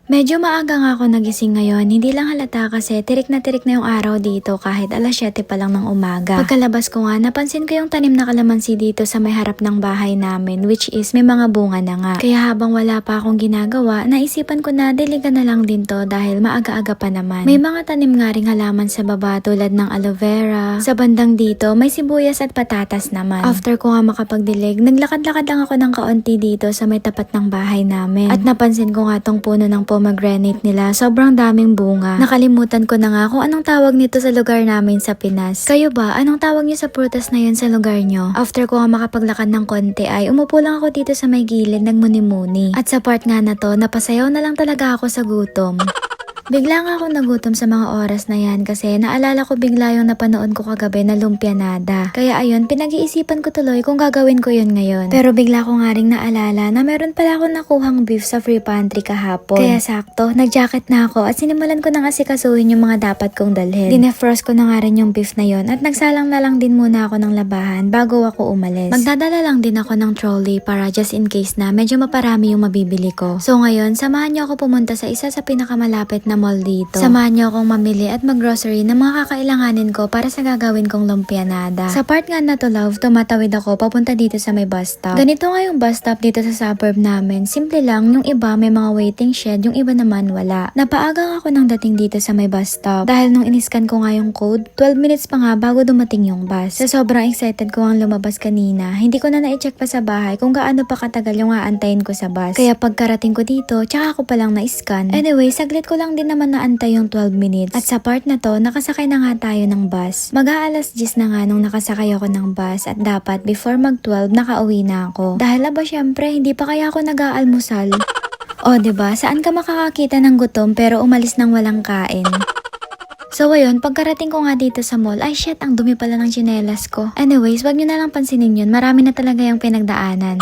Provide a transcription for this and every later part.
Medyo maaga nga ako nagising ngayon, hindi lang halata kasi tirik na yung araw dito kahit alas 7 pa lang ng umaga. Pagkalabas ko nga, napansin ko yung tanim na kalamansi dito sa may harap ng bahay namin, which is may mga bunga na nga. Kaya habang wala pa akong ginagawa, naisipan ko na diligan na lang din to dahil maaga-aga pa naman. May mga tanim nga ring halaman sa baba tulad ng aloe vera. Sa bandang dito, may sibuyas at patatas naman. After ko nga makapagdilig, naglakad-lakad lang ako ng kaunti dito sa may tapat ng bahay namin. At napansin ko nga tong puno ng pomegranate nila, sobrang daming bunga. Nakalimutan ko na nga kung anong tawag nito sa lugar namin sa Pinas. Kayo ba, anong tawag niyo sa prutas na yun sa lugar nyo? After ko nga makapaglakad ng konti ay umupo lang ako dito sa may gilid nagmuni-muni. At sa part nga na to, napasayaw na lang talaga ako sa gutom. Bigla nga akong nagutom sa mga oras na yan kasi naalala ko bigla yung napanood ko kagabi na lumpianada. Kaya ayun, pinag-iisipan ko tuloy kung gagawin ko yun ngayon. Pero bigla ko nga ring naalala na meron pala akong nakuhang beef sa free pantry kahapon. Kaya sakto, nag-jacket na ako at sinimulan ko nang asikasuhin yung mga dapat kong dalhin. Dinefrost ko na nga rin yung beef na yon at nagsalang na lang din muna ako ng labahan bago ako umalis. Magdadala lang din ako ng trolley para just in case na medyo maparami yung mabibili ko. So ngayon, samahan niyo ako pumunta sa isa sa pinakamalapit na mall dito. Samahan niyo akong mamili at mag-grocery ng mga kakailanganin ko para sa gagawin kong lumpianada. Sa part nga na to love, tumatawid ako papunta dito sa may bus stop. Ganito nga yung bus stop dito sa suburb namin. Simple lang, yung iba may mga waiting shed, yung iba naman wala. Napaaga ako nang dating dito sa may bus stop dahil nung iniskan ko nga yung code, 12 minutes pa nga bago dumating yung bus. Sa sobrang excited ko ang lumabas kanina, hindi ko na na-check pa sa bahay kung gaano pa katagal yung aantayin ko sa bus. Kaya pagkarating ko dito, tsaka ako palang na-scan. Anyway, saglit ko lang din naman naantay yung 12 minutes. At sa part na to, nakasakay na nga tayo ng bus. Mag-aalas 10 na nga nung nakasakay ako ng bus at dapat before mag-12 nakauwi na ako. Dahil aba syempre, hindi pa kaya ako nag-aalmusal. O diba, saan ka makakakita ng gutom pero umalis ng walang kain? So ayun, pagkarating ko nga dito sa mall, ay shit, ang dumi pala ng tsinelas ko. Anyways, wag nyo na lang pansinin yun, marami na talaga yung pinagdaanan.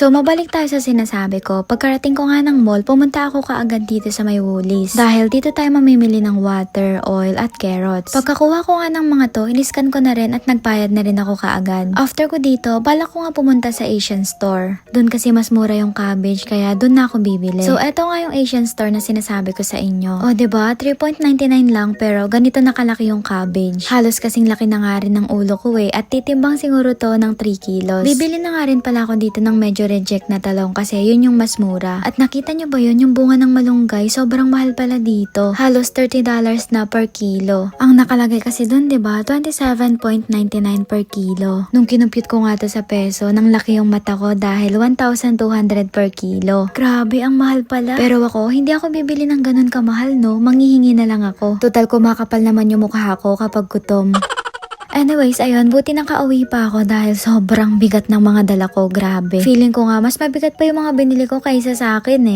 So, mabalik tayo sa sinasabi ko. Pagkarating ko nga ng mall, pumunta ako kaagad dito sa may Woolies. Dahil dito tayo mamimili ng water, oil, at carrots. Pagkakuha ko nga ng mga to, iniskan ko na rin at nagbayad na rin ako kaagad. After ko dito, balak ko nga pumunta sa Asian store. Doon kasi mas mura yung cabbage, kaya doon na ako bibili. So, eto nga yung Asian store na sinasabi ko sa inyo. O, diba? 3.99 lang pero ganito nakalaki yung cabbage. Halos kasing laki na nga rin ng ulo ko at titimbang siguro to ng 3 kilos. Bibili na nga rin pala ako dito ng medyo reject na talong kasi yun yung mas mura. At nakita nyo ba yun, yung bunga ng malunggay, sobrang mahal pala dito. Halos $30 na per kilo. Ang nakalagay kasi dun, diba? 27.99 per kilo. Nung kinumpute ko nga to sa peso, nang laki yung mata ko dahil 1,200 per kilo. Grabe, ang mahal pala. Pero ako, hindi ako bibili ng ganun kamahal, no? Manghihingi na lang ako. Total kumakapal naman yung mukha ko kapag gutom. Anyways, ayun, buti nakauwi pa ako dahil sobrang bigat ng mga dala ko, grabe. Feeling ko nga, mas mabigat pa yung mga binili ko kaysa sa akin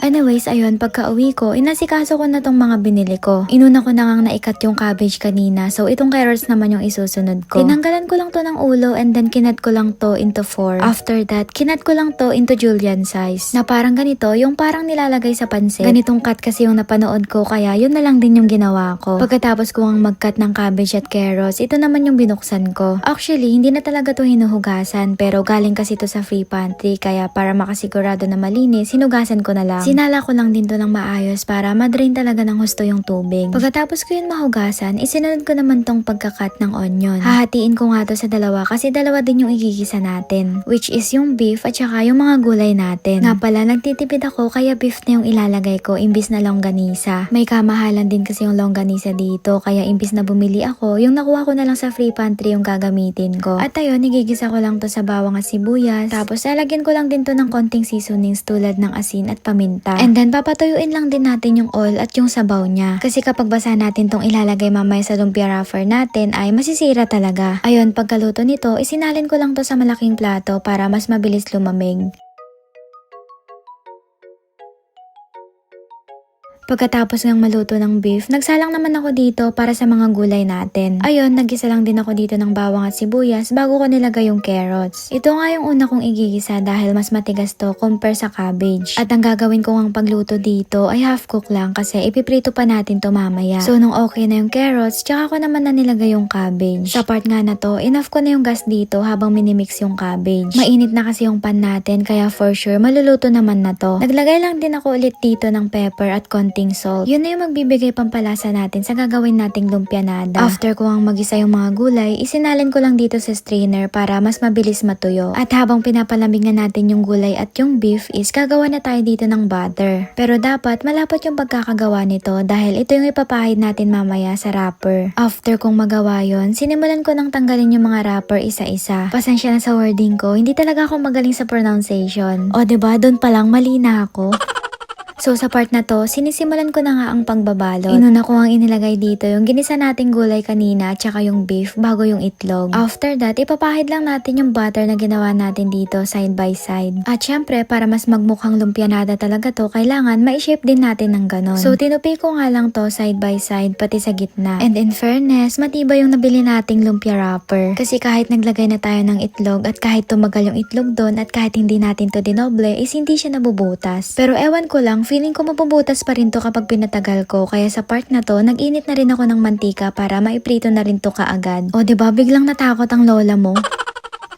Anyways, ayun, pagka-uwi ko, inasikaso ko na tong mga binili ko. Inuna ko na ngang naikat yung cabbage kanina, so itong carrots naman yung isusunod ko. Tinanggalan ko lang to ng ulo and then kinat ko lang to into 4. After that, kinat ko lang to into julienne size. Na parang ganito, yung parang nilalagay sa pansit. Ganitong cut kasi yung napanood ko, kaya yun na lang din yung ginawa ko. Pagkatapos ko ang mag-cut ng cabbage at carrots, ito naman yung binuksan ko. Actually, hindi na talaga to hinuhugasan, pero galing kasi to sa free pantry, kaya para makasigurado na malinis, hinugasan ko na lang. Sinala ko lang din to ng maayos para madrain talaga ng husto yung tubig. Pagkatapos ko yun mahugasan, isinunod ko naman tong pagkakat ng onion. Hahatiin ko nga to sa dalawa kasi dalawa din yung igigisa natin. Which is yung beef at saka yung mga gulay natin. Nga pala, nagtitipid ako kaya beef na yung ilalagay ko imbis na longganisa. May kamahalan din kasi yung longganisa dito kaya imbis na bumili ako, yung nakuha ko na lang sa free pantry yung gagamitin ko. At ayun, igigisa ko lang to sa bawang at sibuyas. Tapos lalagyan ko lang din to ng konting seasonings tulad ng asin at paminta. And then papatuyuin lang din natin yung oil at yung sabaw niya. Kasi kapag basa natin tong ilalagay mamaya sa lumpia wrapper natin ay masisira talaga. Ayun, pagkaluto nito, isinalin ko lang to sa malaking plato para mas mabilis lumamig. Pagkatapos ng maluto ng beef, nagsalang naman ako dito para sa mga gulay natin. Ayun, naggisa lang din ako dito ng bawang at sibuyas bago ko nilagay yung carrots. Ito nga yung una kong igigisa dahil mas matigas to compare sa cabbage. At ang gagawin ko ngang pagluto dito ay half cook lang kasi ipiprito pa natin to mamaya. So nung okay na yung carrots, tsaka ko naman na nilagay yung cabbage. Sa part nga na to, enough ko na yung gas dito habang minimix yung cabbage. Mainit na kasi yung pan natin kaya for sure maluluto naman na to. Naglagay lang din ako ulit dito ng pepper at konting salt. Yun na yung magbibigay pampalasa natin sa gagawin nating lumpianada. After ko ang magisa yung mga gulay, isinalin ko lang dito sa strainer para mas mabilis matuyo. At habang pinapalamig na natin yung gulay at yung beef is gagawa na tayo dito ng butter. Pero dapat malapot yung pagkakagawa nito dahil ito yung ipapahid natin mamaya sa wrapper. After kong magawa yon, sinimulan ko nang tanggalin yung mga wrapper isa-isa. Pasensya na sa wording ko, hindi talaga ako magaling sa pronunciation. O diba, doon pa lang mali na ako. So sa part na to, sinisimulan ko na nga ang pagbabalot. Inuna ko ang inilagay dito yung ginisa nating gulay kanina at saka yung beef bago yung itlog. After that, ipapahid lang natin yung butter na ginawa natin dito side by side. At syempre, para mas magmukhang lumpianada talaga to, kailangan ma-shape din natin ng ganon. So tinupi ko nga lang to side by side pati sa gitna. And in fairness, matibay yung nabili nating lumpia wrapper. Kasi kahit naglagay na tayo ng itlog at kahit tumagal yung itlog doon at kahit hindi natin to dinoble, is hindi siya nabubutas. Pero ewan ko lang, feeling ko mabubutas pa rin to kapag pinatagal ko. Kaya sa part na to, nag-init na rin ako ng mantika para maiprito na rin to kaagad. O diba, biglang natakot ang lola mo.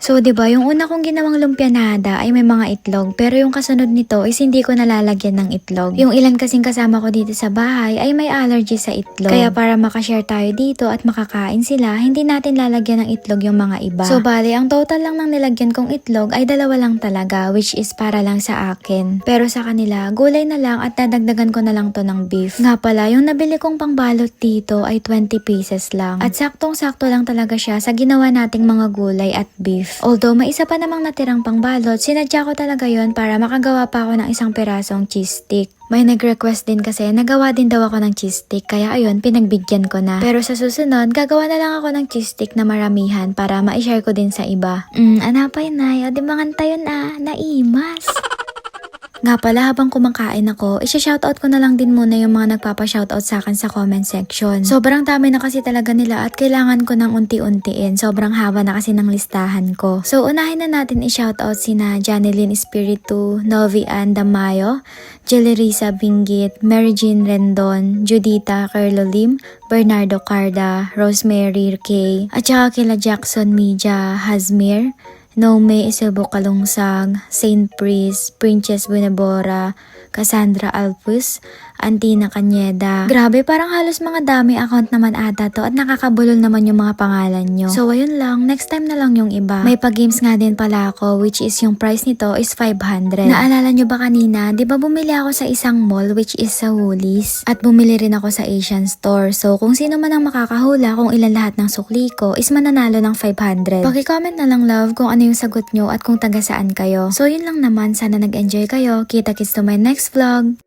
So, diba, yung una kong ginawang lumpianada ay may mga itlog, pero yung kasunod nito is hindi ko nalalagyan ng itlog. Yung ilan kasing kasama ko dito sa bahay ay may allergy sa itlog. Kaya para makashare tayo dito at makakain sila, hindi natin lalagyan ng itlog yung mga iba. So, bali, ang total lang ng nilagyan kong itlog ay 2 lang talaga, which is para lang sa akin. Pero sa kanila, gulay na lang at dadagdagan ko na lang to ng beef. Nga pala, yung nabili kong pangbalot dito ay 20 pieces lang. At saktong-sakto lang talaga siya sa ginawa nating mga gulay at beef. Although may isa pa namang natirang pangbalot, sinadya ko talaga yon para makagawa pa ako ng isang pirasong cheese stick. May nag-request din kasi nagawa din daw ako ng cheese stick kaya ayun, pinagbigyan ko na. Pero sa susunod, gagawa na lang ako ng cheese stick na maramihan para ma-share ko din sa iba. Anapay na, di mangantayon naimas. Nga pala, habang kumakain ako, isya-shoutout ko na lang din muna yung mga nagpapa-shoutout sa akin sa comment section. Sobrang dami na kasi talaga nila at kailangan ko ng unti-untiin. Sobrang haba na kasi ng listahan ko. So, unahin na natin i-shoutout sina Janeline Espiritu, Novi Ann Damayo, Jelerisa Binggit, Mary Jean Rendon, Judita Carlolim, Bernardo Carda, Rosemary K, at saka kila Jackson Media, Hazmir, Nome Isebo Kalungsag, Saint Priest, Princess Buenabora, Cassandra Alpus, Antina Cañeda. Grabe, parang halos mga dami account naman ata to at nakakabulol naman yung mga pangalan nyo. So ayun lang, next time na lang yung iba. May pag-games nga din pala ako which is yung price nito is 500. Naalala nyo ba kanina, di ba bumili ako sa isang mall which is sa Woolies? At bumili rin ako sa Asian Store. So kung sino man ang makakahula kung ilan lahat ng sukli ko is mananalo ng 500. Paki-comment na lang love kung ano yung sagot nyo at kung taga saan kayo. So yun lang naman, sana nag-enjoy kayo. Kita-kits to my next vlog.